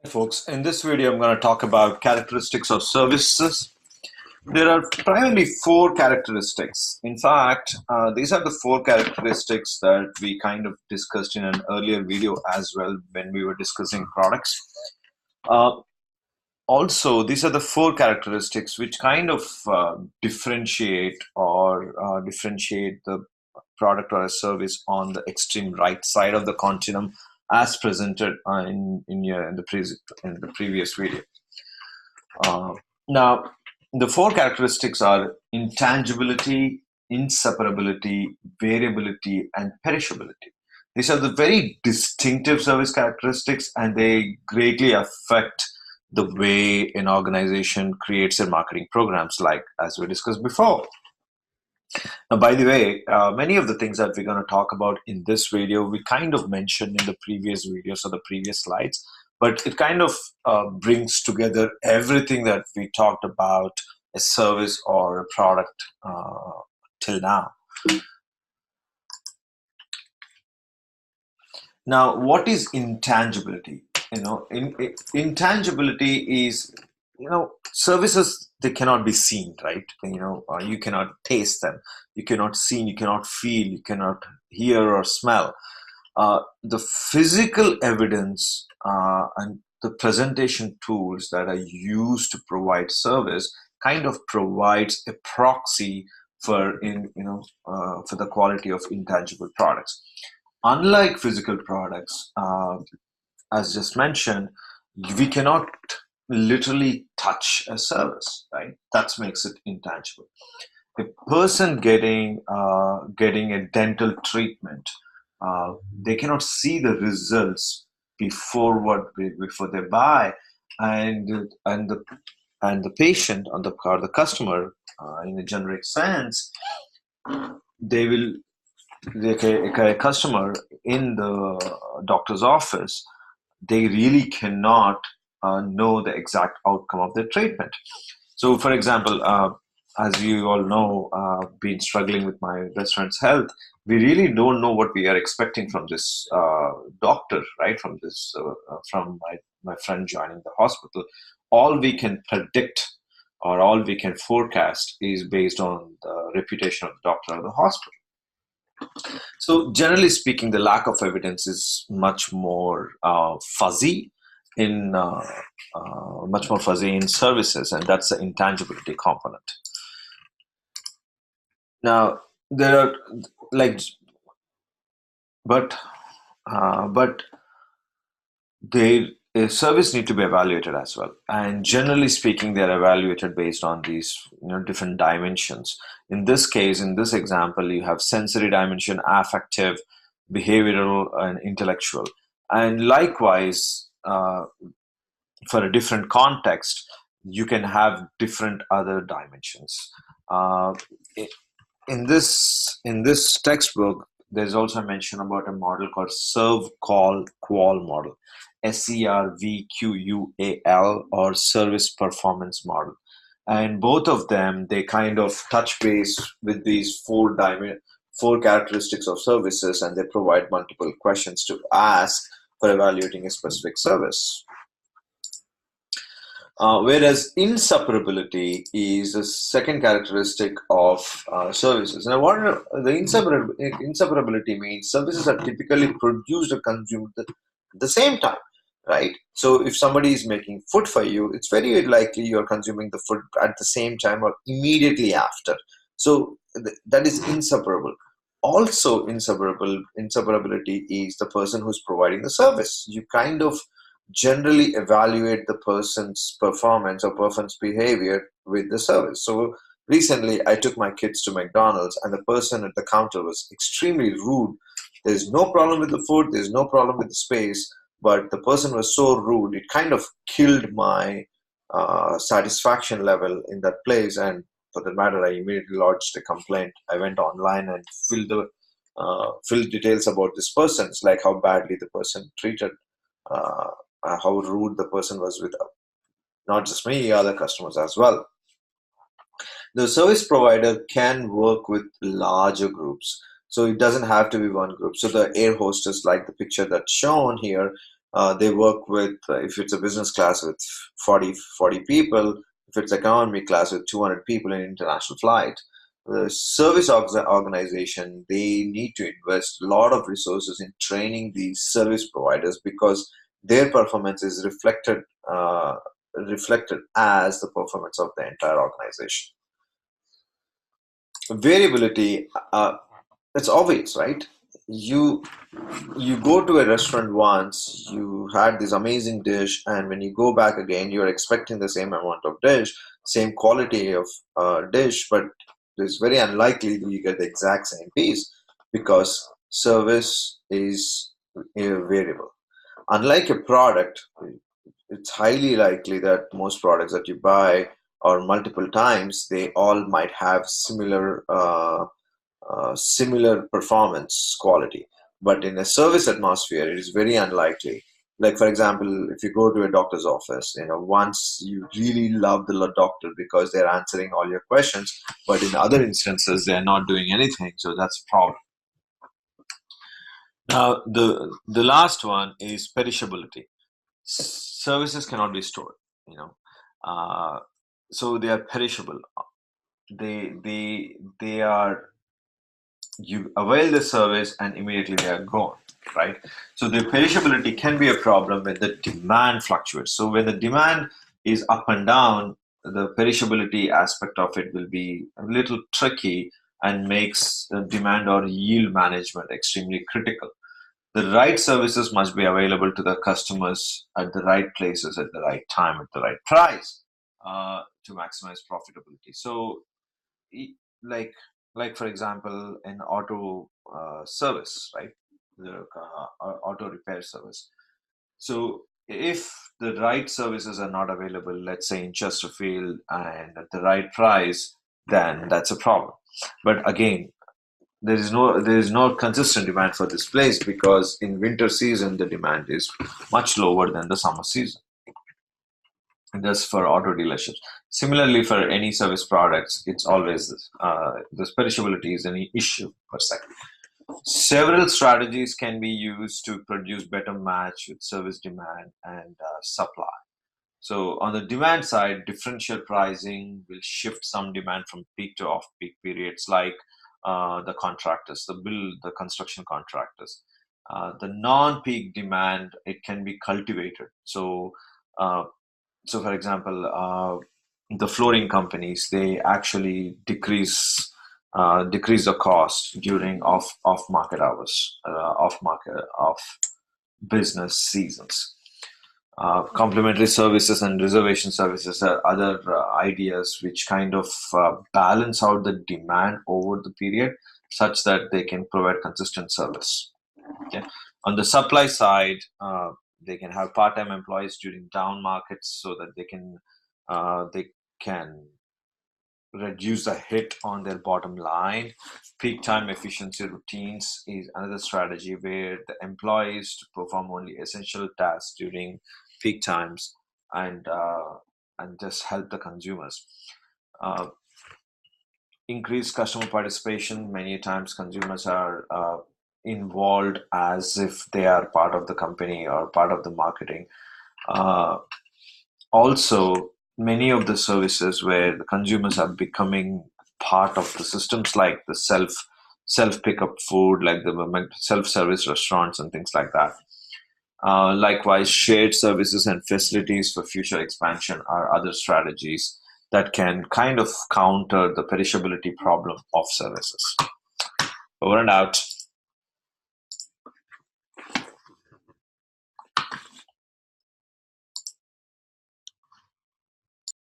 Folks, in this video I'm going to talk about characteristics of services. There are primarily four characteristics. In fact, these are the four characteristics that we kind of discussed in an earlier video as well when we were discussing products. Also, these are the four characteristics which kind of differentiate the product or a service on the extreme right side of the continuum as presented in the previous video. Now, the four characteristics are intangibility, inseparability, variability, and perishability. These are the very distinctive service characteristics, and they greatly affect the way an organization creates their marketing programs, like as we discussed before. Now, by the way, many of the things that we're going to talk about in this video, we kind of mentioned in the previous videos or the previous slides, but it kind of brings together everything that we talked about a service or a product till now. Now, what is intangibility? Intangibility is, services, they cannot be seen, right? You cannot taste them, you cannot see, you cannot feel, you cannot hear or smell. The physical evidence and the presentation tools that are used to provide service kind of provides a proxy for the quality of intangible products. Unlike physical products, as just mentioned, we cannot literally touch a service, right? That makes it intangible. A person getting a dental treatment, they cannot see the results before they buy, and the patient or the customer, in a generic sense, a customer in the doctor's office, they really cannot know the exact outcome of their treatment. So, for example, as you all know, been struggling with my best friend's health, we really don't know what we are expecting from this doctor, right? From my friend joining the hospital. All we can predict or all we can forecast is based on the reputation of the doctor or the hospital. So, generally speaking, the lack of evidence is much more fuzzy in services, and that's the intangibility component. Now, there are a service need to be evaluated as well, and generally speaking, they're evaluated based on these different dimensions. In this case, in this example, you have sensory dimension, affective, behavioral, and intellectual. And likewise, for a different context, you can have different other dimensions. In this textbook, there's also a mention about a model called Serve Call Qual model, SERVQUAL, or Service Performance Model. And both of them, they kind of touch base with these four characteristics of services, and they provide multiple questions to ask for evaluating a specific service. Whereas inseparability is the second characteristic of services. Now, what the inseparability means, services are typically produced or consumed at the same time, right? So if somebody is making food for you, it's very likely you're consuming the food at the same time or immediately after. So that is inseparable. Also, inseparability is the person who's providing the service. You kind of generally evaluate the person's performance or person's behavior with the service. So recently, I took my kids to McDonald's, and the person at the counter was extremely rude. There's no problem with the food, there's no problem with the space, but the person was so rude, it kind of killed my satisfaction level in that place. And for the matter, I immediately lodged a complaint. I went online and filled details about this person, like how badly the person treated, how rude the person was with not just me, other customers as well. The service provider can work with larger groups, so it doesn't have to be one group. So the air hostess, like the picture that's shown here, They work with, if it's a business class with 40 people, if it's economy class with 200 people in international flight. The service organization, they need to invest a lot of resources in training these service providers because their performance is reflected as the performance of the entire organization. Variability, it's obvious, right? You go to a restaurant once, you had this amazing dish, and when you go back again, you're expecting the same amount of dish, same quality of dish, but it's very unlikely that you get the exact same piece because service is variable. Unlike a product, it's highly likely that most products that you buy or multiple times, they all might have similar performance quality. But in a service atmosphere, it is very unlikely. Like for example, if you go to a doctor's office, once you really love the doctor because they're answering all your questions, but in other instances they're not doing anything, so that's a problem. Now, the last one is perishability. Services cannot be stored, you know, uh, so they are perishable. They are, you avail the service and immediately they are gone, right? So the perishability can be a problem when the demand fluctuates. So when the demand is up and down, the perishability aspect of it will be a little tricky and makes demand or yield management extremely critical. The right services must be available to the customers at the right places at the right time at the right price to maximize profitability. So e- like for example, an auto service, right? The auto repair service. So if the right services are not available, let's say in Chesterfield and at the right price, then that's a problem. But again, there is no consistent demand for this place because in winter season the demand is much lower than the summer season. And that's for auto dealerships. Similarly, for any service products, it's always this perishability is an issue per se. Several strategies can be used to produce better match with service demand and supply. So on the demand side, differential pricing will shift some demand from peak to off-peak periods, like the construction contractors. The non-peak demand, it can be cultivated. Uh, so for example, the flooring companies, they actually decrease the cost during off market hours, off business seasons. Complementary services and reservation services are other ideas which kind of balance out the demand over the period such that they can provide consistent service. Okay. On the supply side, they can have part-time employees during down markets so that they can reduce the hit on their bottom line. Peak time efficiency routines is another strategy where the employees to perform only essential tasks during peak times and just help the consumers. Uh, Increased customer participation. Many times consumers are involved as if they are part of the company or part of the marketing. Uh, Also, many of the services where the consumers are becoming part of the systems, like the self pickup food, like the self service restaurants and things like that. Likewise, shared services and facilities for future expansion are other strategies that can kind of counter the perishability problem of services. Over and out.